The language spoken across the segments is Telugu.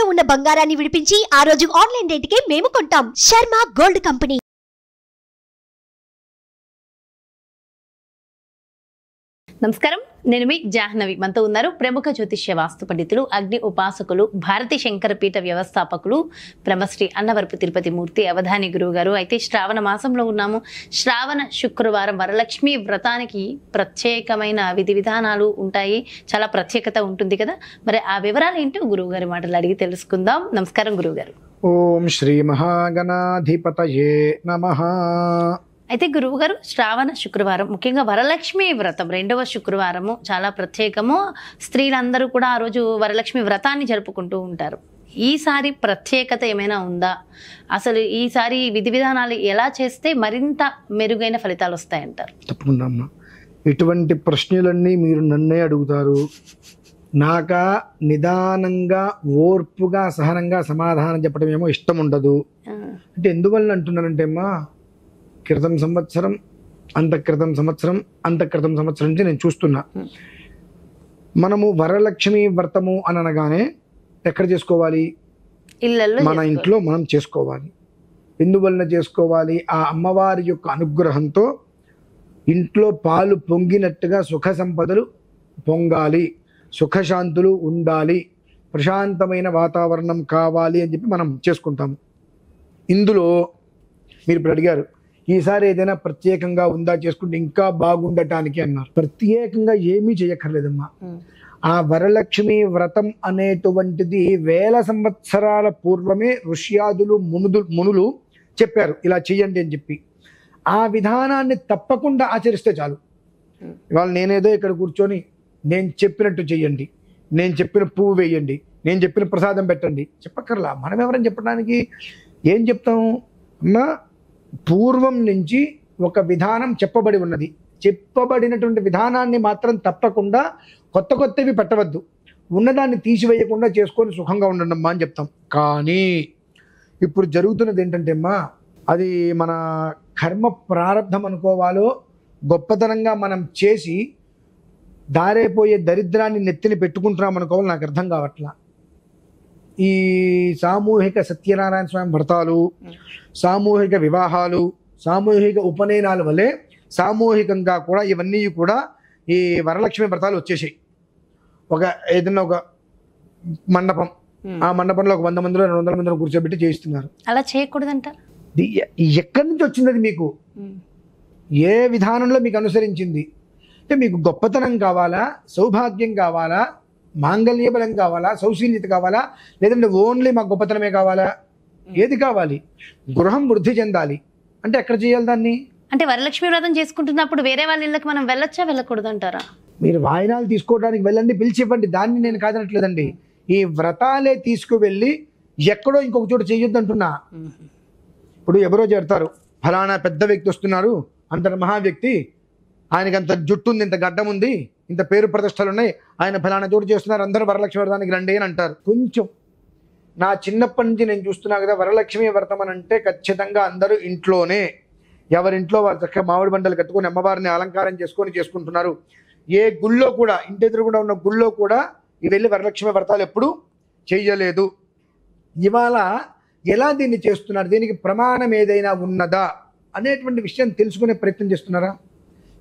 తాకట్టులో ఉన్న బంగారాన్ని విడిపించి ఆ రోజు ఆన్లైన్ రేటుకే మేము కొంటాం. Sharma gold company. నమస్కారం, నేను మీ జాహ్నవి. మనతో ఉన్నారు ప్రముఖ జ్యోతిష్య వాస్తు పండితులు, అగ్ని ఉపాసకులు, భారతీ శంకరపీఠ వ్యవస్థాపకులు బ్రహ్మశ్రీ అన్నవరపు తిరుపతి మూర్తి అవధాని గురువు గారు. అయితే శ్రావణ మాసంలో ఉన్నాము. శ్రావణ శుక్రవారం వరలక్ష్మి వ్రతానికి ప్రత్యేకమైన విధి విధానాలు ఉంటాయి, చాలా ప్రత్యేకత ఉంటుంది కదా. మరి ఆ వివరాలు ఏంటో గురువు గారి మాటలు అడిగి తెలుసుకుందాం. నమస్కారం గురువు గారు. ఓం శ్రీ మహాగణాధిపతయే నమః. అయితే గురువు గారు, శ్రావణ శుక్రవారం, ముఖ్యంగా వరలక్ష్మి వ్రతం రెండవ శుక్రవారము చాలా ప్రత్యేకము. స్త్రీలందరూ కూడా ఆ రోజు వరలక్ష్మి వ్రతాన్ని జరుపుకుంటూ ఉంటారు. ఈసారి ప్రత్యేకత ఏమైనా ఉందా? అసలు ఈసారి విధి విధానాలు ఎలా చేస్తే మరింత మెరుగైన ఫలితాలు వస్తాయంటారు? తప్పకుండా అమ్మా, ఇటువంటి ప్రశ్నలన్నీ మీరు నన్నే అడుగుతారు. నాక నిదానంగా ఓర్పుగా సహనంగా సమాధానం చెప్పడం ఏమో ఇష్టం ఉండదు. అంటే ఎందువల్ల అంటున్నానంటే అమ్మా, క్రితం సంవత్సరం అంతక్రితం సంవత్సరం అంతక్రితం సంవత్సరం నుంచి నేను చూస్తున్నా. మనము వరలక్ష్మి వ్రతము అని అనగానే ఎక్కడ చేసుకోవాలి? ఇళ్ళల్లో మన ఇంట్లో మనం చేసుకోవాలి. ఎందువలన చేసుకోవాలి? ఆ అమ్మవారి యొక్క అనుగ్రహంతో ఇంట్లో పాలు పొంగినట్టుగా సుఖ సంపదలు పొంగాలి, సుఖశాంతులు ఉండాలి, ప్రశాంతమైన వాతావరణం కావాలి అని చెప్పి మనం చేసుకుంటాము. ఇందులో మీరు ఇప్పుడు అడిగారు, ఈసారి ఏదైనా ప్రత్యేకంగా ఉందా చేసుకుంటే ఇంకా బాగుండటానికి అన్నారు. ప్రత్యేకంగా ఏమీ చేయక్కర్లేదమ్మా. ఆ వరలక్ష్మి వ్రతం అనేటువంటిది వేల సంవత్సరాల పూర్వమే ఋష్యాదులు మునులు చెప్పారు, ఇలా చెయ్యండి అని చెప్పి. ఆ విధానాన్ని తప్పకుండా ఆచరిస్తే చాలు. ఇవాళ నేనేదో ఇక్కడ కూర్చొని నేను చెప్పినట్టు చెయ్యండి, నేను చెప్పిన పువ్వు వేయండి, నేను చెప్పిన ప్రసాదం పెట్టండి చెప్పక్కర్లా. మనం ఎవరైనా చెప్పడానికి ఏం చెప్తాము అమ్మా? పూర్వం నుంచి ఒక విధానం చెప్పబడి ఉన్నది. చెప్పబడినటువంటి విధానాన్ని మాత్రం తప్పకుండా కొత్త కొత్తవి పెట్టవద్దు. ఉన్నదాన్ని తీసివేయకుండా చేసుకొని సుఖంగా ఉండమ్మా అని చెప్తాం. కానీ ఇప్పుడు జరుగుతున్నది ఏంటంటే అమ్మా, అది మన కర్మ ప్రారంధం అనుకోవాలో, గొప్పతనంగా మనం చేసి దారైపోయే దరిద్రాన్ని నెత్తిని పెట్టుకుంటున్నాం అనుకోవాలి, నాకు అర్థం కావట్లా. ఈ సామూహిక సత్యనారాయణ స్వామి వ్రతాలు, సామూహిక వివాహాలు, సామూహిక ఉపనయనాల వల్లే సామూహికంగా కూడా ఇవన్నీ కూడా ఈ వరలక్ష్మి వ్రతాలు వచ్చేసాయి. ఏదైనా ఒక మండపం, ఆ మండపంలో ఒక 100 మందిలో 200 మందిలో కూర్చోబెట్టి చేయిస్తున్నారు. అలా చేయకూడదంట. ఎక్కడి నుంచి వచ్చింది అది? మీకు ఏ విధానంలో మీకు అనుసరించింది? అంటే మీకు గొప్పతనం కావాలా, సౌభాగ్యం కావాలా, మాంగళ్య బలం కావాలా, సౌశీల్యత కావాలా, లేదంటే ఓన్లీ మాకు గొప్పతనమే కావాలా? ఏది కావాలి? గృహం వృద్ధి చెందాలి అంటే ఎక్కడ చేయాలి దాన్ని? అంటే వరలక్ష్మి వ్రతం చేసుకుంటున్నప్పుడు వేరే వాళ్ళ ఇళ్ళకి మనం వెళ్ళొచ్చా, వెళ్ళకూడదు అంటారా? మీరు వాయినాలు తీసుకోవడానికి వెళ్ళండి, పిలిచి ఇవ్వండి, దాన్ని నేను కాదనట్లేదండి. ఈ వ్రతాలే తీసుకువెళ్ళి ఎక్కడో ఇంకొక చోట చేయొద్దు అంటున్నా. ఇప్పుడు ఎవరో చెప్తారు, ఫలానా పెద్ద వ్యక్తి వస్తున్నారు, అంత మహా వ్యక్తి, ఆయనకి అంత జుట్టు ఉంది, ఇంత గడ్డం ఉంది, ఇంత పేరు ప్రతిష్టలు ఉన్నాయి, ఆయన ఫలానా చోటు చేస్తున్నారు, అందరూ వరలక్ష్మి వ్రతానికి రండి అని అంటారు. కొంచెం నా చిన్నప్పటి నుంచి నేను చూస్తున్నా కదా, వరలక్ష్మి వ్రతం అని అంటే ఖచ్చితంగా అందరూ ఇంట్లోనే, ఎవరింట్లో వారు చక్కగా మామిడి బండలు కట్టుకొని అమ్మవారిని అలంకారం చేసుకుంటున్నారు. ఏ గుళ్ళో కూడా, ఇంటి ఎదురుగుండా ఉన్న గుళ్ళో కూడా వెళ్ళి వరలక్ష్మి వ్రతాలు ఎప్పుడు చెయ్యలేదు. ఇవాళ ఎలా దీన్ని చేస్తున్నారు, దీనికి ప్రమాణం ఏదైనా ఉన్నదా అనేటువంటి విషయం తెలుసుకునే ప్రయత్నం చేస్తున్నారా?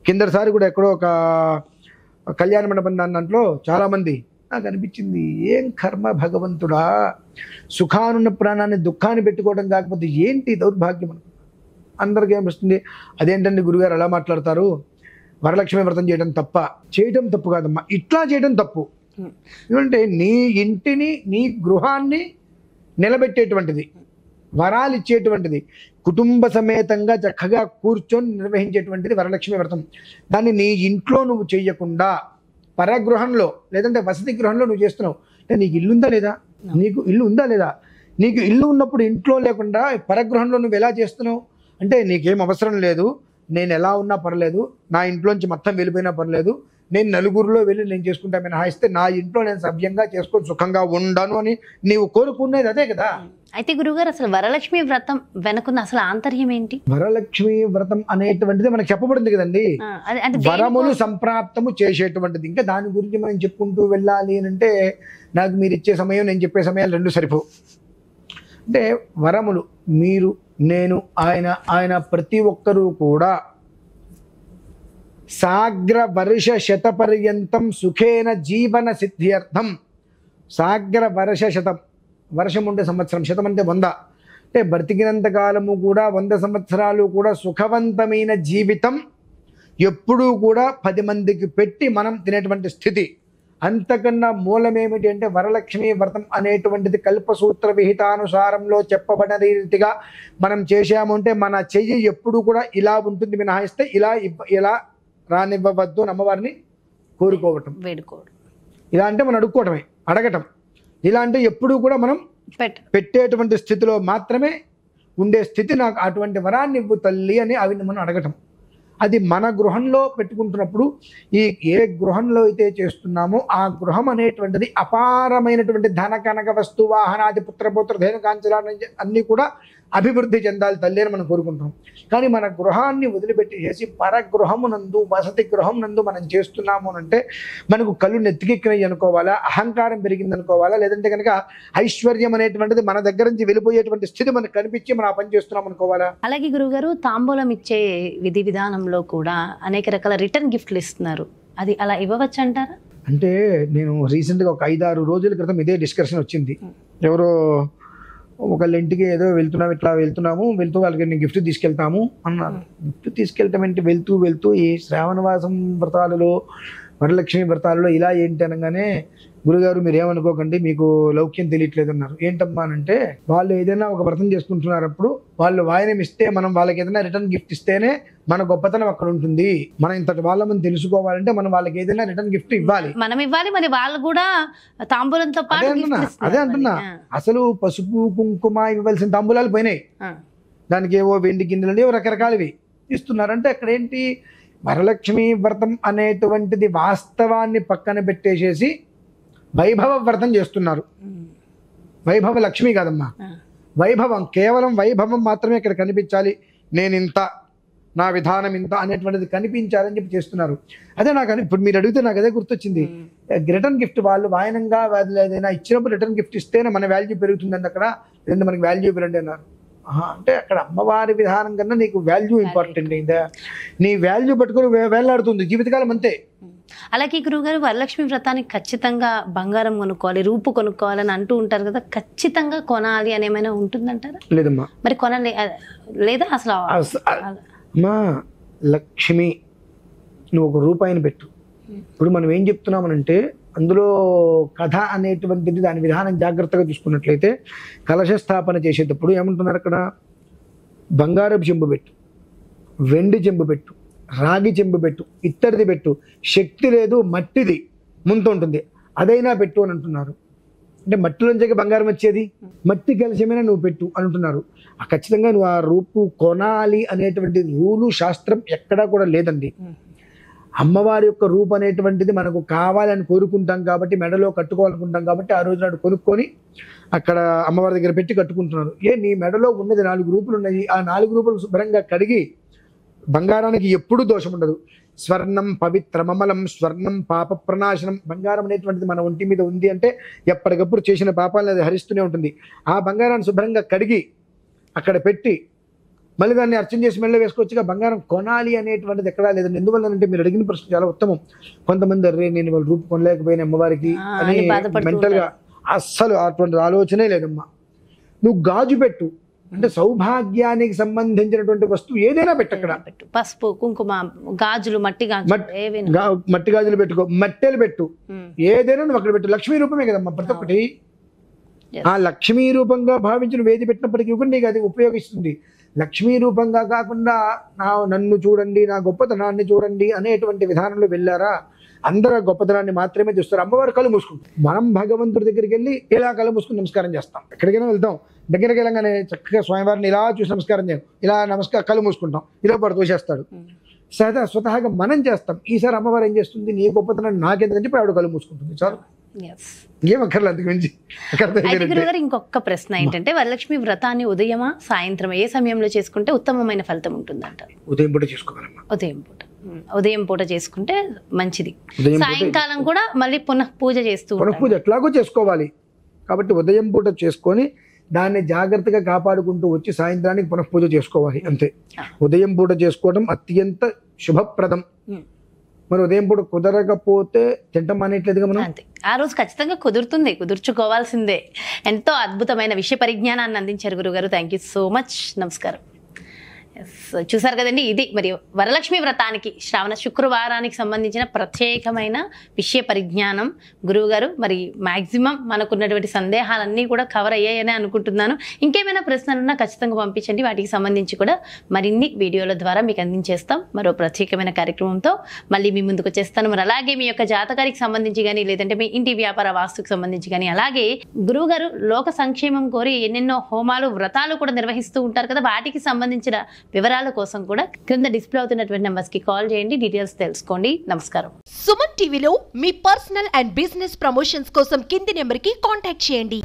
కిందసారి కూడా ఎక్కడో ఒక కళ్యాణ మండపం దాంట్లో చాలామంది, నాకు అనిపించింది, ఏం కర్మ భగవంతుడా, సుఖానున్న ప్రాణాన్ని దుఃఖాన్ని పెట్టుకోవడం కాకపోతే ఏంటి దౌర్భాగ్యం అనుకుంటా. అందరికీ ఏమనిపిస్తుంది, అదేంటండి గురుగారు అలా మాట్లాడతారు, వరలక్ష్మి వ్రతం చేయడం తప్ప? చేయడం తప్పు కాదమ్మా, ఇట్లా చేయడం తప్పు. ఎందుకంటే నీ ఇంటిని, నీ గృహాన్ని నిలబెట్టేటువంటిది, వరాలు ఇచ్చేటువంటిది, కుటుంబ సమేతంగా చక్కగా కూర్చొని నిర్వహించేటువంటిది వరలక్ష్మి వ్రతం. దాన్ని నీ ఇంట్లో నువ్వు చెయ్యకుండా పరగృహంలో లేదంటే వసతి గృహంలో నువ్వు చేస్తున్నావు అంటే నీకు ఇల్లు ఉందా లేదా? నీకు ఇల్లు ఉందా లేదా? నీకు ఇల్లు ఉన్నప్పుడు ఇంట్లో లేకుండా పరగృహంలో నువ్వు ఎలా చేస్తున్నావు అంటే నీకేం అవసరం లేదు, నేను ఎలా ఉన్నా పర్లేదు, నా ఇంట్లోంచి మొత్తం వెళ్ళిపోయినా పర్లేదు, నేను నలుగురిలో వెళ్ళి నేను చేసుకుంటా మినహాయిస్తే నా ఇంట్లో నేను సవ్యంగా చేసుకొని సుఖంగా ఉండను అని నీవు కోరుకునేది అదే కదా. అయితే గురుగారు అసలు వరలక్ష్మి వ్రతం వెనుకున్న అసలు ఆంతర్యం ఏంటి? వరలక్ష్మి వ్రతం అనేటువంటిది మనకు చెప్పబడింది కదండి, అంటే వరములు సంప్రాప్తము చేసేటువంటిది. ఇంకా దాని గురించి మనం చెప్పుకుంటూ వెళ్ళాలి అని అంటే నాకు మీరు ఇచ్చే సమయం నేను చెప్పే సమయాలు రెండు సరిపోవు. అంటే వరములు మీరు నేను ఆయన ప్రతి ఒక్కరూ కూడా సాగ్ర వర్ష శతపర్యంతం సుఖేన జీవన సిద్ధ్యర్థం. సాగ్ర వర్ష శతం, వర్షం ఉంటే సంవత్సరం, శతం అంటే 100, అంటే బ్రతికినంత కాలము కూడా 100 సంవత్సరాలు కూడా సుఖవంతమైన జీవితం ఎప్పుడూ కూడా 10 మందికి పెట్టి మనం తినేటువంటి స్థితి. అంతకన్నా మూలం ఏమిటి అంటే వరలక్ష్మి వ్రతం అనేటువంటిది కల్పసూత్ర విహితానుసారంలో చెప్పబడిన రీతిగా మనం చేశాము అంటే మన చెయ్యి ఎప్పుడు కూడా ఇలా ఉంటుంది మినహాయిస్తే ఇలా రానివ్వవద్దు అని అమ్మవారిని కోరుకోవటం, వేడుకోవడం. ఇలా అంటే మనం అడుక్కోవటమే, అడగటం. ఇలా అంటే ఎప్పుడూ కూడా మనం పెట్టేటువంటి స్థితిలో మాత్రమే ఉండే స్థితి. నాకు అటువంటి వరాన్ని ఇవ్వు తల్లి అని అవి మనం అడగటం. అది మన గృహంలో పెట్టుకుంటున్నప్పుడు ఏ గృహంలో అయితే చేస్తున్నామో ఆ గృహం అనేటువంటిది అపారమైనటువంటి ధన కనక వస్తు వాహనాది పుత్రపుత్ర ధేనుకాంచలాన్ని అన్నీ కూడా అభివృద్ధి చెందాలి తల్లి అని మనం కోరుకుంటాం. కానీ మన గృహాన్ని వదిలిపెట్టేసి పరగృహమునందు వసతి గృహం నందు మనం చేస్తున్నాము అంటే మనకు కళ్ళు నెత్తికెక్కినవి అనుకోవాలా, అహంకారం పెరిగింది అనుకోవాలా, లేదంటే కనుక ఐశ్వర్యం అనేటువంటిది మన దగ్గర నుంచి వెళ్ళిపోయేటువంటి స్థితి మనకు కనిపించి మనం ఆ పని చేస్తున్నాం అనుకోవాలా. అలాగే గురువుగారు తాంబూలం ఇచ్చే విధి విధానంలో కూడా అనేక రకాల రిటర్న్ గిఫ్ట్లు ఇస్తున్నారు, అది అలా ఇవ్వవచ్చు అంటారా? అంటే నేను రీసెంట్గా ఒక 5-6 రోజుల క్రితం ఇదే డిస్కషన్ వచ్చింది. ఎవరో ఒకళ్ళ ఇంటికి ఏదో వెళ్తున్నాము వెళ్తూ వాళ్ళకి నేను గిఫ్ట్ తీసుకెళ్తాము అన్నారు. గిఫ్ట్ తీసుకెళ్తాం అంటే వెళ్తూ ఈ శ్రావణవాసం వ్రతాలలో వరలక్ష్మి వ్రతాలలో ఇలా ఏంటి అనగానే గురుగారు మీరు ఏమనుకోకండి మీకు లౌక్యం తెలియట్లేదు అన్నారు. ఏంటమ్మా అంటే వాళ్ళు ఏదైనా ఒక వ్రతం చేసుకుంటున్నారప్పుడు వాళ్ళు వాయనం ఇస్తే మనం వాళ్ళకి ఏదైనా రిటర్న్ గిఫ్ట్ ఇస్తేనే మన గొప్పతనం అక్కడ ఉంటుంది. మనం ఇంతటి వాళ్ళమని తెలుసుకోవాలంటే మనం వాళ్ళకి ఏదైనా రిటర్న్ గిఫ్ట్ ఇవ్వాలి, మనం ఇవ్వాలి, మరి వాళ్ళు కూడా తాంబూలంతో పాటు అదే అంటున్నా. అసలు పసుపు కుంకుమ ఇవ్వాల్సిన తాంబూలాలు పోయినాయి, దానికి ఏవో వెండి గిన్నెలు ఏవో రకరకాలవి ఇస్తున్నారంటే అక్కడ ఏంటి వరలక్ష్మి వ్రతం అనేటువంటిది వాస్తవాన్ని పక్కన పెట్టేసేసి వైభవ వ్రతం చేస్తున్నారు. వైభవ లక్ష్మి కాదమ్మా, వైభవం, కేవలం వైభవం మాత్రమే ఇక్కడ కనిపించాలి, నేను ఇంత, నా విధానం ఇంత అనేటువంటిది కనిపించాలని చెప్పి చేస్తున్నారు. అదే నాకు ఇప్పుడు మీరు అడిగితే నాకు అదే గుర్తొచ్చింది. రిటర్న్ గిఫ్ట్ వాళ్ళు వాయనంగా ఏదైనా ఇచ్చినప్పుడు రిటర్న్ గిఫ్ట్ ఇస్తేనే మన వాల్యూ పెరుగుతుందండి. అక్కడ లేదంటే మనకి వాల్యూ ఇవ్వరండి అన్నారు. అంటే అక్కడ అమ్మవారి విధానం కన్నా నీకు వాల్యూ ఇంపార్టెంట్ అయిందా, నీ వాల్యూ పట్టుకొని వేలాడుతుంది జీవితకాలం అంతే. అలాగే గురువుగారు వరలక్ష్మి వ్రతానికి ఖచ్చితంగా బంగారం కొనుక్కోవాలి, రూపు కొనుక్కోవాలని అంటూ ఉంటారు కదా, ఖచ్చితంగా కొనాలి అని ఏమైనా ఉంటుందంటారా? లేదమ్మా. మరి లేదా అసలు అమ్మా లక్ష్మి నువ్వు ఒక రూపాయిని పెట్టు. ఇప్పుడు మనం ఏం చెప్తున్నామనంటే అందులో కథ అనేటువంటిది దాని విధానం జాగ్రత్తగా చూసుకున్నట్లయితే కలశ స్థాపన చేసేటప్పుడు ఏమంటున్నారు అక్కడ బంగారపు చెంబు పెట్టు, వెండి చెంబు పెట్టు, రాగి చెంబు పెట్టు, ఇత్తడిది పెట్టు, శక్తి లేదు మట్టిది ముంత ఉంటుంది అదైనా పెట్టు అని అంటున్నారు. అంటే మట్టిలోంచి బంగారం వచ్చేది, మట్టి కలశమైనా నువ్వు పెట్టు అని అంటున్నారు. ఖచ్చితంగా నువ్వు ఆ రూపు కొనాలి అనేటువంటి రూలు శాస్త్రం ఎక్కడా కూడా లేదండి. అమ్మవారి యొక్క రూపు అనేటువంటిది మనకు కావాలని కోరుకుంటాం కాబట్టి, మెడలో కట్టుకోవాలనుకుంటాం కాబట్టి ఆ రోజు నాడు కొనుక్కొని అక్కడ అమ్మవారి దగ్గర పెట్టి కట్టుకుంటున్నారు. నీ మెడలో ఉన్నది 4 రూపులు ఉన్నాయి, ఆ 4 రూపులు శుభ్రంగా కడిగి, బంగారానికి ఎప్పుడూ దోషం ఉండదు. స్వర్ణం పవిత్రమమలం స్వర్ణం పాప ప్రణాశనం. బంగారం అనేటువంటిది మన ఒంటి మీద ఉంది అంటే ఎప్పటికప్పుడు చేసిన పాపాలను అది హరిస్తూనే ఉంటుంది. ఆ బంగారాన్ని శుభ్రంగా కడిగి అక్కడ పెట్టి మళ్ళీ దాన్ని అర్చన చేసి మెళ్ళ వేసుకోవచ్చుగా. బంగారం కొనాలి అనేటువంటిది ఎక్కడా లేదండి. ఎందువల్లంటే మీరు అడిగిన ప్రశ్న చాలా ఉత్తమం. కొంతమంది అరే నేను వాళ్ళు రూపు కొనలేకపోయిన అమ్మవారికి అని మెంటల్గా, అస్సలు అటువంటి ఆలోచనే లేదమ్మా. నువ్వు గాజు పెట్టు, అంటే సౌభాగ్యానికి సంబంధించినటువంటి వస్తువు ఏదైనా పెట్టు. అక్కడ పసుపు కుంకుమ గాజులు, మట్టి గాజులు పెట్టుకో, మట్టెలు పెట్టు, ఏదైనా నువ్వు అక్కడ పెట్టు. లక్ష్మీ రూపమే కదమ్మా ప్రతి ఒక్కటి. ఆ లక్ష్మీ రూపంగా భావించిన వేది పెట్టినప్పటికీ కూడా నీకు అది ఉపయోగిస్తుంది. లక్ష్మీ రూపంగా కాకుండా నన్ను చూడండి, నా గొప్పతనాన్ని చూడండి అనేటువంటి విధానంలో వెళ్ళారా, అందరూ గొప్పతనాన్ని మాత్రమే చూస్తారు. అమ్మవారు కళ్ళు మూసుకుంటాం. మనం భగవంతుడి దగ్గరికి వెళ్ళి ఇలా కళ్ళు మూసుకుని నమస్కారం చేస్తాం. ఎక్కడికైనా వెళ్తాం, దగ్గరికి వెళ్ళగానే చక్కగా స్వామివారిని ఇలా చూసి నమస్కారం చేయం, ఇలా కళ్ళు మూసుకుంటాం, ఇలా పడు తోసేస్తాడు. స్వతహాగా మనం చేస్తాం. ఈసారి అమ్మవారు ఏం చేస్తుంది, నీ గొప్పతనం నాకెందుకని చెప్పి ఆవిడ కళ్ళు మూసుకుంటుంది. చాలు, ఏం అక్కర్లేదు అంతకు మించి. అయితే గురుగారు ఇంకొక ప్రశ్న ఏంటంటే, వరలక్ష్మి వ్రతాన్ని ఉదయమా సాయంత్రం ఏ సమయంలో చేసుకుంటే ఉత్తమమైన ఫలితం ఉంటుందంటారు? ఉదయం పూట చేసుకోవాలమ్మా. ఉదయం పూట చేసుకుంటే మంచిది. సాయంకాలం కూడా మళ్ళీ పునః పూజ చేస్తూ పూజ ఎట్లాగో చేసుకోవాలి కాబట్టి ఉదయం పూట చేసుకొని దాన్ని జాగ్రత్తగా కాపాడుకుంటూ వచ్చి సాయంత్రానికి పునః పూజ చేసుకోవాలి అంతే. ఉదయం పూట చేసుకోవడం అత్యంత శుభప్రదం. మరి ఉదయం పూట కుదరకపోతే తింటం అనేట్లేదుగా మనం. అంతే, ఆ రోజు ఖచ్చితంగా కుదుర్చుకోవాల్సిందే. ఎంతో అద్భుతమైన విషయ పరిజ్ఞానాన్ని అందించారు గురుగారు. Thank you so much. నమస్కారం. చూసారు కదండి, ఇది మరి వరలక్ష్మి వ్రతానికి శ్రావణ శుక్రవారానికి సంబంధించిన ప్రత్యేకమైన విషయ పరిజ్ఞానం. గురువుగారు మరి మాక్సిమం మనకున్నటువంటి సందేహాలన్నీ కూడా కవర్ అయ్యాయని అనుకుంటున్నాను. ఇంకేమైనా ప్రశ్నలున్నా ఖచ్చితంగా పంపించండి, వాటికి సంబంధించి కూడా మరిన్ని వీడియోల ద్వారా మీకు అందించేస్తాం. మరో ప్రత్యేకమైన కార్యక్రమంతో మళ్ళీ మీ ముందుకు వచ్చేస్తాను. మరి అలాగే మీ యొక్క జాతకానికి సంబంధించి కానీ, లేదంటే మీ ఇంటి వ్యాపార వాస్తుకు సంబంధించి కానీ, అలాగే గురువుగారు లోక సంక్షేమం కోరి ఎన్నెన్నో హోమాలు వ్రతాలు కూడా నిర్వహిస్తూ ఉంటారు కదా, వాటికి సంబంధించిన వివరాల కోసం కూడా క్రింద డిస్ప్లే అవుతున్నటువంటి నెంబర్స్ కి కాల్ చేయండి, డీటెయిల్స్ తెలుసుకోండి. నమస్కారం. సుమన్ టీవీలో మీ పర్సనల్ అండ్ బిజినెస్ ప్రమోషన్స్ కోసం కింది నెంబర్ కి కాంటాక్ట్ చేయండి.